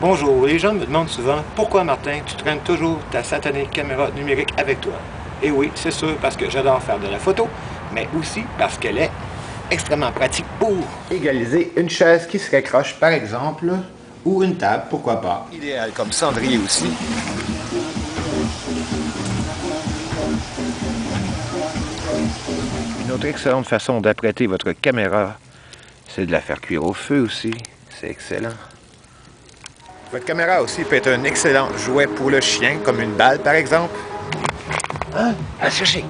Bonjour, les gens me demandent souvent pourquoi Martin, tu traînes toujours ta satanée caméra numérique avec toi. Et oui, c'est sûr parce que j'adore faire de la photo, mais aussi parce qu'elle est extrêmement pratique pour égaliser une chaise qui se raccroche par exemple, ou une table, pourquoi pas. Idéal comme cendrier aussi. Une autre excellente façon d'apprêter votre caméra, c'est de la faire cuire au feu aussi. C'est excellent. Votre caméra aussi peut être un excellent jouet pour le chien, comme une balle par exemple. Hein? Va chercher!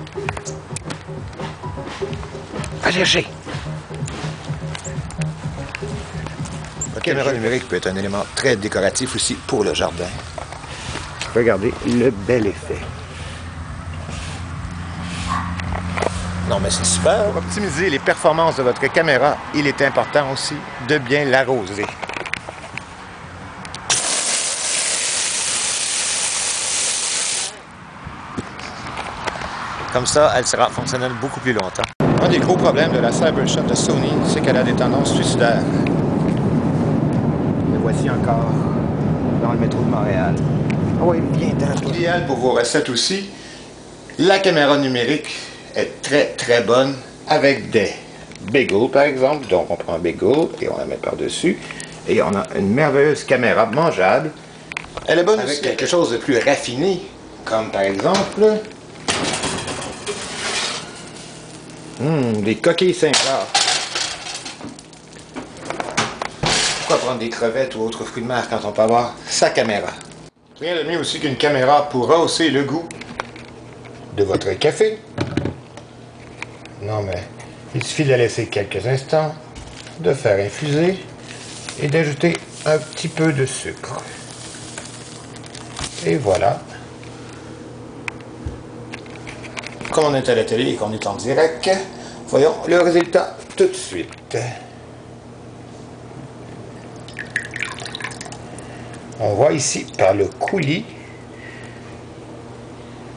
Va chercher! Votre caméra numérique peut être un élément très décoratif aussi pour le jardin. Regardez le bel effet. Non mais c'est super. Pour optimiser les performances de votre caméra, il est important aussi de bien l'arroser. Comme ça, elle sera fonctionnelle beaucoup plus longtemps. Un des gros problèmes de la Cybershot de Sony, c'est qu'elle a des tendances suicidaires. Le voici encore dans le métro de Montréal. Ah oui, viens-t'en. Idéal pour vos recettes aussi, la caméra numérique est très bonne avec des bagels par exemple. Donc on prend un bagel et on la met par-dessus. Et on a une merveilleuse caméra mangeable. Elle est bonne avec quelque chose de plus raffiné, comme par exemple des coquilles Saint-Jacques. Pourquoi prendre des crevettes ou autres fruits de mer quand on peut avoir sa caméra? Rien de mieux aussi qu'une caméra pour rehausser le goût de votre café. Non mais, il suffit de la laisser quelques instants, de faire infuser et d'ajouter un petit peu de sucre. Et voilà. Comme on est à la télé et qu'on est en direct, voyons le résultat tout de suite. On voit ici par le coulis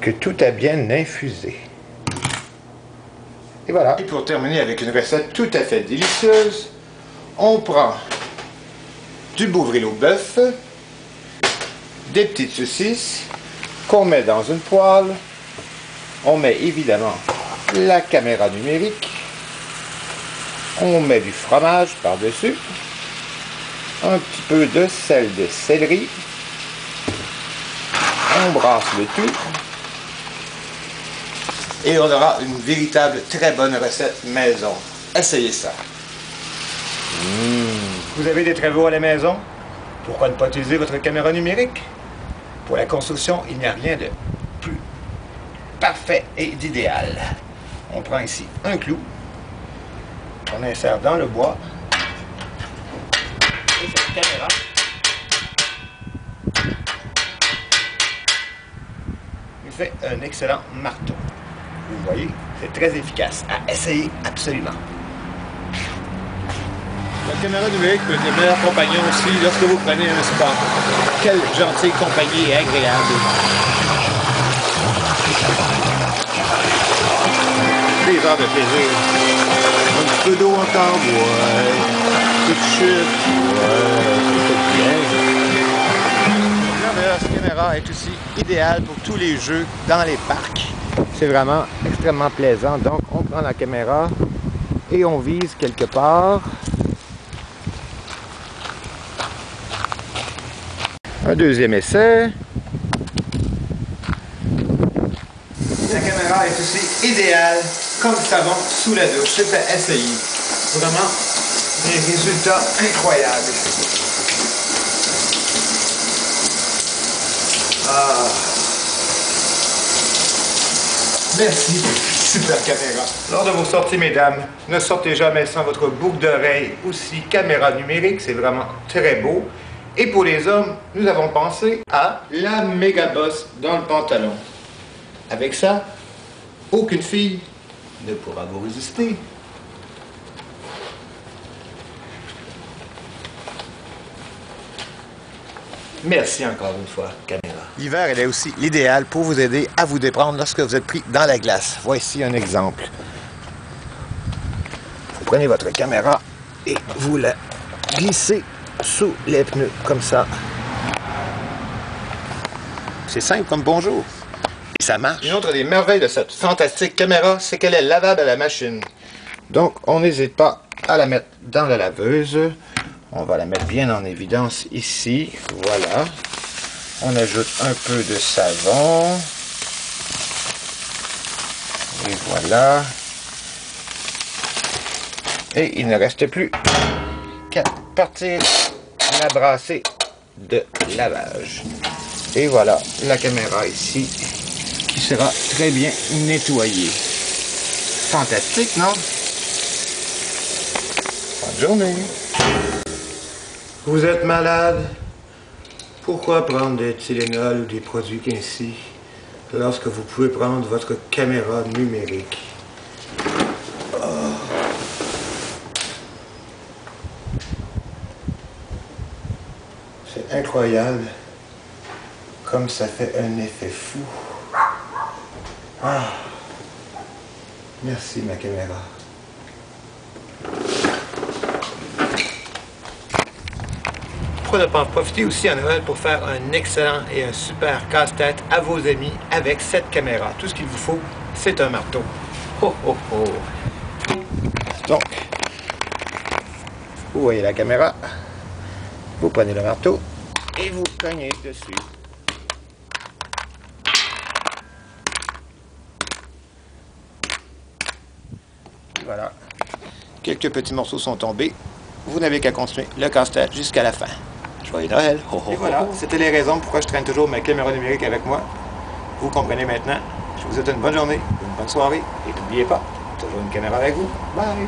que tout a bien infusé. Et voilà. Et pour terminer avec une recette tout à fait délicieuse, on prend du Bovril au bœuf, des petites saucisses qu'on met dans une poêle. On met évidemment la caméra numérique. On met du fromage par-dessus. Un petit peu de sel de céleri. On brasse le tout. Et on aura une véritable très bonne recette maison. Essayez ça. Vous avez des travaux à la maison? Pourquoi ne pas utiliser votre caméra numérique? Pour la construction, il n'y a rien de plus parfait et d'idéal. On prend ici un clou. On insère dans le bois. Et cette caméra nous fait un excellent marteau. Vous voyez, c'est très efficace. À essayer absolument. La caméra numérique peut être le meilleur compagnon aussi lorsque vous prenez un spa. Quelle gentille compagnie et agréable. Des heures de plaisir. Un petit peu d'eau encore, ouais. Un peu de chute, ouais. C'est bien. La merveilleuse caméra est aussi idéale pour tous les jeux dans les parcs. C'est vraiment extrêmement plaisant. Donc, on prend la caméra et on vise quelque part. Un deuxième essai. La caméra est aussi idéale comme savon sous la douche. C'est à essayer. Vraiment des résultats incroyables. Ah. Merci, super caméra. Lors de vos sorties, mesdames, ne sortez jamais sans votre boucle d'oreille, aussi caméra numérique, c'est vraiment très beau. Et pour les hommes, nous avons pensé à la méga bosse dans le pantalon. Avec ça, aucune fille ne pourra vous résister. Merci encore une fois, caméra. L'hiver, elle est aussi l'idéal pour vous aider à vous déprendre lorsque vous êtes pris dans la glace. Voici un exemple. Vous prenez votre caméra et vous la glissez sous les pneus, comme ça. C'est simple comme bonjour. Et ça marche. Une autre des merveilles de cette fantastique caméra, c'est qu'elle est lavable à la machine. Donc, on n'hésite pas à la mettre dans la laveuse. On va la mettre bien en évidence ici. Voilà. On ajoute un peu de savon. Et voilà. Et il ne reste plus qu'à partir la brassée de lavage. Et voilà la caméra ici qui sera très bien nettoyée. Fantastique, non? Bonne journée. Vous êtes malade? Pourquoi prendre des Tylenol ou des produits ainsi lorsque vous pouvez prendre votre caméra numérique? C'est incroyable comme ça fait un effet fou. Ah. Merci ma caméra. Pourquoi ne pas en profiter aussi à Noël pour faire un excellent et un super casse-tête à vos amis avec cette caméra. Tout ce qu'il vous faut, c'est un marteau. Oh oh oh! Donc, vous voyez la caméra, vous prenez le marteau et vous cognez dessus. Voilà. Quelques petits morceaux sont tombés. Vous n'avez qu'à continuer le casse-tête jusqu'à la fin. Joyeux Noël! Et voilà, c'était les raisons pourquoi je traîne toujours ma caméra numérique avec moi. Vous comprenez maintenant. Je vous souhaite une bonne journée, une bonne soirée. Et n'oubliez pas, toujours une caméra avec vous. Bye!